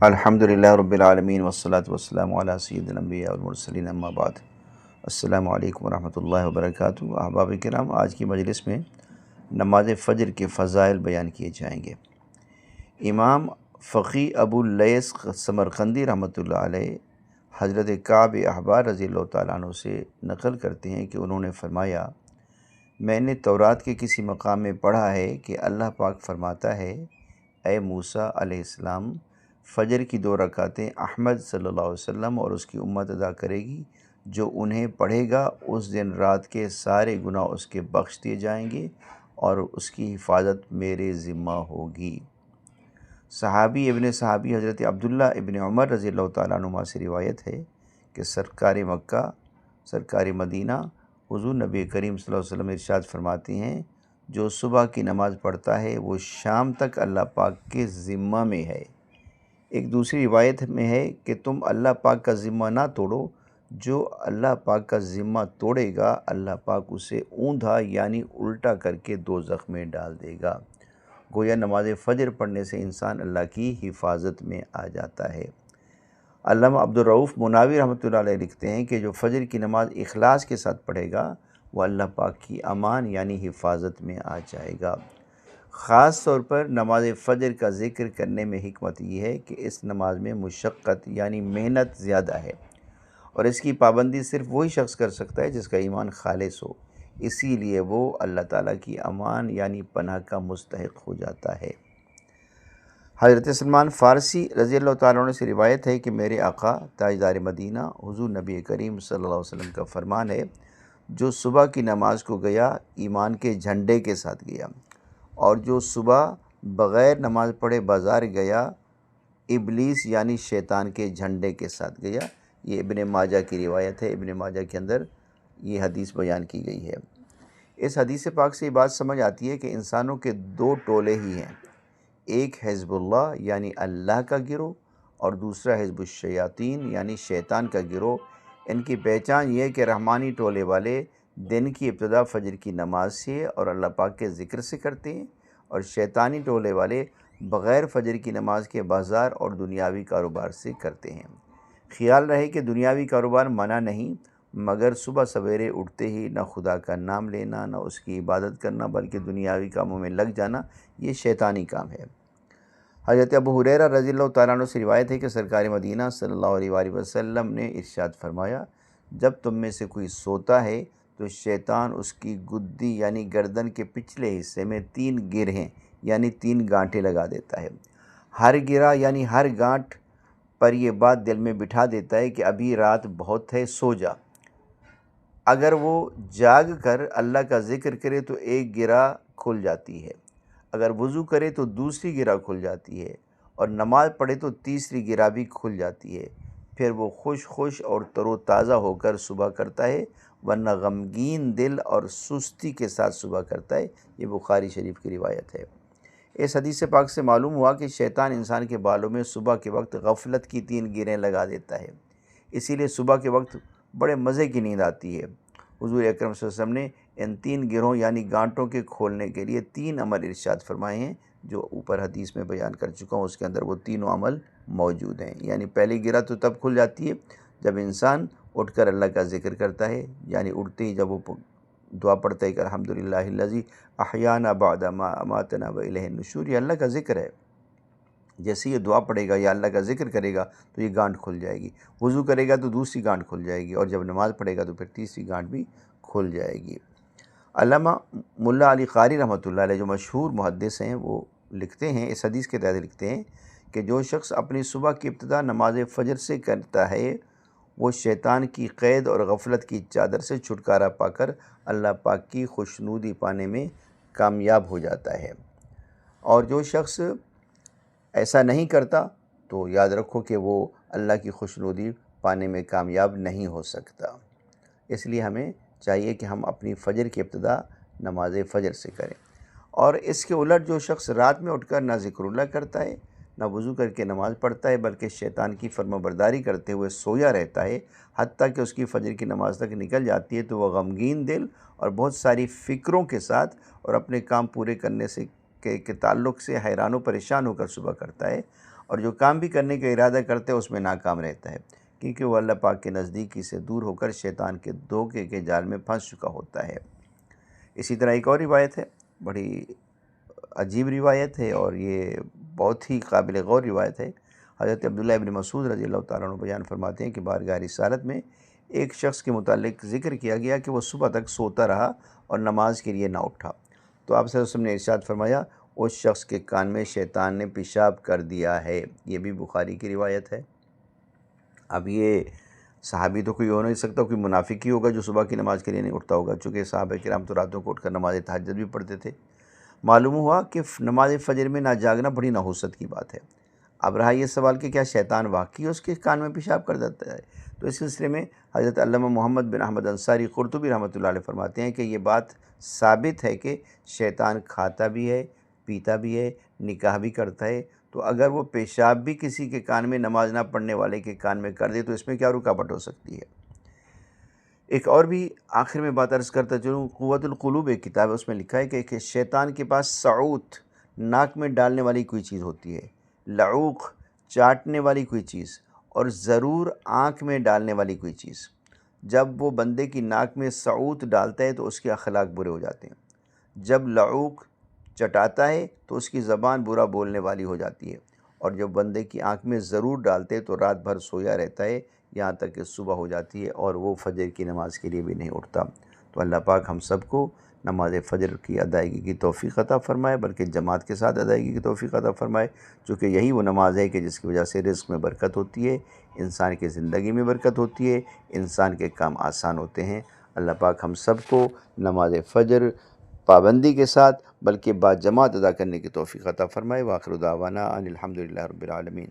الحمدللہ رب العالمین والصلاة والسلام علی سید الانبیاء والمرسلین اما بعد۔ السلام علیکم ورحمۃ اللہ وبرکاتہ۔ احباب کرام، آج کی مجلس میں نماز فجر کے فضائل بیان کیے جائیں گے۔ امام فقی ابو اللیث سمرقندی رحمۃ اللہ علیہ حضرت کعب احبار رضی اللہ تعالیٰ عنہ سے نقل کرتے ہیں کہ انہوں نے فرمایا، میں نے تورات کے کسی مقام میں پڑھا ہے کہ اللہ پاک فرماتا ہے، اے موسیٰ علیہ السلام، فجر کی 2 رکعتیں احمد صلی اللہ علیہ وسلم اور اس کی امت ادا کرے گی، جو انہیں پڑھے گا اس دن رات کے سارے گناہ اس کے بخش دیے جائیں گے اور اس کی حفاظت میرے ذمہ ہوگی۔ صحابی ابن صحابی حضرت عبداللہ ابن عمر رضی اللہ تعالیٰ عنہما سے روایت ہے کہ سرکار مکہ سرکار مدینہ حضور نبی کریم صلی اللہ علیہ وسلم ارشاد فرماتے ہیں، جو صبح کی نماز پڑھتا ہے وہ شام تک اللہ پاک کے ذمہ میں ہے۔ ایک دوسری روایت میں ہے کہ تم اللہ پاک کا ذمہ نہ توڑو، جو اللہ پاک کا ذمہ توڑے گا اللہ پاک اسے اوندھا یعنی الٹا کر کے دوزخ میں ڈال دے گا۔ گویا نماز فجر پڑھنے سے انسان اللہ کی حفاظت میں آ جاتا ہے۔ علامہ عبدالرؤف مناوی رحمۃ اللہ علیہ لکھتے ہیں کہ جو فجر کی نماز اخلاص کے ساتھ پڑھے گا وہ اللہ پاک کی امان یعنی حفاظت میں آ جائے گا۔ خاص طور پر نماز فجر کا ذکر کرنے میں حکمت یہ ہے کہ اس نماز میں مشقت یعنی محنت زیادہ ہے، اور اس کی پابندی صرف وہی شخص کر سکتا ہے جس کا ایمان خالص ہو، اسی لیے وہ اللہ تعالیٰ کی امان یعنی پناہ کا مستحق ہو جاتا ہے۔ حضرت سلمان فارسی رضی اللہ تعالیٰ عنہ سے روایت ہے کہ میرے آقا تاجدار مدینہ حضور نبی کریم صلی اللہ علیہ وسلم کا فرمان ہے، جو صبح کی نماز کو گیا ایمان کے جھنڈے کے ساتھ گیا، اور جو صبح بغیر نماز پڑھے بازار گیا ابلیس یعنی شیطان کے جھنڈے کے ساتھ گیا۔ یہ ابن ماجہ کی روایت ہے، ابن ماجہ کے اندر یہ حدیث بیان کی گئی ہے۔ اس حدیث پاک سے یہ بات سمجھ آتی ہے کہ انسانوں کے 2 ٹولے ہی ہیں، ایک حزب اللہ یعنی اللہ کا گروہ، اور دوسرا حزب الشیاطین یعنی شیطان کا گروہ۔ ان کی پہچان یہ ہے کہ رحمانی ٹولے والے دن کی ابتدا فجر کی نماز سے اور اللہ پاک کے ذکر سے کرتے ہیں، اور شیطانی ٹولے والے بغیر فجر کی نماز کے بازار اور دنیاوی کاروبار سے کرتے ہیں۔ خیال رہے کہ دنیاوی کاروبار منع نہیں، مگر صبح سویرے اٹھتے ہی نہ خدا کا نام لینا نہ اس کی عبادت کرنا بلکہ دنیاوی کاموں میں لگ جانا، یہ شیطانی کام ہے۔ حضرت ابو ہریرہ رضی اللہ تعالیٰ عنہ سے روایت ہے کہ سرکار مدینہ صلی اللہ علیہ وآلہ وسلم نے ارشاد فرمایا، جب تم میں سے کوئی سوتا ہے تو شیطان اس کی گدی یعنی گردن کے پچھلے حصے میں 3 گرہیں یعنی 3 گانٹیں لگا دیتا ہے۔ ہر گرہ یعنی ہر گانٹ پر یہ بات دل میں بٹھا دیتا ہے کہ ابھی رات بہت ہے، سو جا۔ اگر وہ جاگ کر اللہ کا ذکر کرے تو ایک گرہ کھل جاتی ہے، اگر وضو کرے تو دوسری گرہ کھل جاتی ہے، اور نماز پڑھے تو تیسری گرہ بھی کھل جاتی ہے۔ پھر وہ خوش اور تر و تازہ ہو کر صبح کرتا ہے، ورنہ غمگین دل اور سستی کے ساتھ صبح کرتا ہے۔ یہ بخاری شریف کی روایت ہے۔ اس حدیث پاک سے معلوم ہوا کہ شیطان انسان کے بالوں میں صبح کے وقت غفلت کی 3 گرہیں لگا دیتا ہے، اسی لیے صبح کے وقت بڑے مزے کی نیند آتی ہے۔ حضور اکرم صلی اللہ علیہ وسلم نے ان 3 گرہوں یعنی گانٹوں کے کھولنے کے لیے 3 عمل ارشاد فرمائے ہیں، جو اوپر حدیث میں بیان کر چکا ہوں۔ اس کے اندر وہ تینوں عمل موجود ہیں۔ یعنی پہلی گرہ تو تب کھل جاتی ہے جب انسان اٹھ کر اللہ کا ذکر کرتا ہے، یعنی اٹھتے ہی جب وہ دعا پڑھتا ہے کہ الحمدللہ الذی احیانا بعد ما اماتنا والیہ النشور، یہ اللہ کا ذکر ہے۔ جیسے یہ دعا پڑھے گا یا اللہ کا ذکر کرے گا تو یہ گانٹ کھل جائے گی، وضو کرے گا تو دوسری گانٹ کھل جائے گی، اور جب نماز پڑھے گا تو پھر تیسری گانٹ بھی کھل جائے گی۔ علامہ ملا علی قاری رحمۃ اللہ علیہ جو مشہور محدث ہیں، وہ لکھتے ہیں، اس حدیث کے تحت لکھتے ہیں کہ جو شخص اپنی صبح کی ابتدا نماز فجر سے کرتا ہے وہ شیطان کی قید اور غفلت کی چادر سے چھٹکارا پا کر اللہ پاک کی خوشنودی پانے میں کامیاب ہو جاتا ہے، اور جو شخص ایسا نہیں کرتا تو یاد رکھو کہ وہ اللہ کی خوشنودی پانے میں کامیاب نہیں ہو سکتا۔ اس لیے ہمیں چاہیے کہ ہم اپنی فجر کی ابتدا نماز فجر سے کریں، اور اس کے الٹ جو شخص رات میں اٹھ کر نہ ذکر اللہ کرتا ہے نہ وضو کر کے نماز پڑھتا ہے بلکہ شیطان کی فرما برداری کرتے ہوئے سویا رہتا ہے حتیٰ کہ اس کی فجر کی نماز تک نکل جاتی ہے، تو وہ غمگین دل اور بہت ساری فکروں کے ساتھ اور اپنے کام پورے کرنے سے کے تعلق سے حیران و پریشان ہو کر صبح کرتا ہے، اور جو کام بھی کرنے کا ارادہ کرتے ہیں اس میں ناکام رہتا ہے، کیونکہ وہ اللہ پاک کے نزدیکی سے دور ہو کر شیطان کے دھوکے کے جال میں پھنس چکا ہوتا ہے۔ اسی طرح ایک اور روایت ہے، بڑی عجیب روایت ہے اور یہ بہت ہی قابل غور روایت ہے۔ حضرت عبداللہ ابن مسعود رضی اللہ تعالیٰ عنہ بیان فرماتے ہیں کہ بارگاہ رسالت میں ایک شخص کے متعلق ذکر کیا گیا کہ وہ صبح تک سوتا رہا اور نماز کے لیے نہ اٹھا، تو آپ صلی اللہ علیہ وسلم نے ارشاد فرمایا اس شخص کے کان میں شیطان نے پیشاب کر دیا ہے۔ یہ بھی بخاری کی روایت ہے۔ اب یہ صحابی تو کوئی ہو نہیں سکتا، کوئی منافق ہی ہوگا جو صبح کی نماز کے لیے نہیں اٹھتا ہوگا، چونکہ صحابہ کرام تو راتوں کو اٹھ کر نماز تہجد بھی پڑھتے تھے۔ معلوم ہوا کہ نماز فجر میں نہ جاگنا بڑی نحوست کی بات ہے۔ اب رہا یہ سوال کہ کیا شیطان واقعی اس کے کان میں پیشاب کر دیتا ہے؟ تو اس سلسلے میں حضرت علامہ محمد بن احمد انصاری قرطبی رحمۃ اللہ علیہ فرماتے ہیں کہ یہ بات ثابت ہے کہ شیطان کھاتا بھی ہے، پیتا بھی ہے، نکاح بھی کرتا ہے، تو اگر وہ پیشاب بھی کسی کے کان میں نماز نہ پڑھنے والے کے کان میں کر دے تو اس میں کیا رکاوٹ ہو سکتی ہے؟ ایک اور بھی آخر میں بات عرض کرتا چلوں، قوت القلوب ایک کتاب ہے، اس میں لکھا ہے کہ شیطان کے پاس سعوت ناک میں ڈالنے والی کوئی چیز ہوتی ہے، لعوق چاٹنے والی کوئی چیز، اور ضرور آنکھ میں ڈالنے والی کوئی چیز۔ جب وہ بندے کی ناک میں سعوت ڈالتا ہے تو اس کے اخلاق برے ہو جاتے ہیں، جب لعوق چٹاتا ہے تو اس کی زبان برا بولنے والی ہو جاتی ہے، اور جب بندے کی آنکھ میں ضرور ڈالتے ہیں تو رات بھر سویا رہتا ہے یہاں تک کہ صبح ہو جاتی ہے اور وہ فجر کی نماز کے لیے بھی نہیں اٹھتا۔ تو اللہ پاک ہم سب کو نماز فجر کی ادائیگی کی توفیق عطا فرمائے، بلکہ جماعت کے ساتھ ادائیگی کی توفیق عطا فرمائے، چونکہ یہی وہ نماز ہے کہ جس کی وجہ سے رزق میں برکت ہوتی ہے، انسان کی زندگی میں برکت ہوتی ہے، انسان کے کام آسان ہوتے ہیں۔ اللہ پاک ہم سب کو نماز فجر پابندی کے ساتھ بلکہ با جماعت ادا کرنے کی توفیق عطا فرمائے۔ وآخر دعوانا ان الحمد للہ رب العالمین۔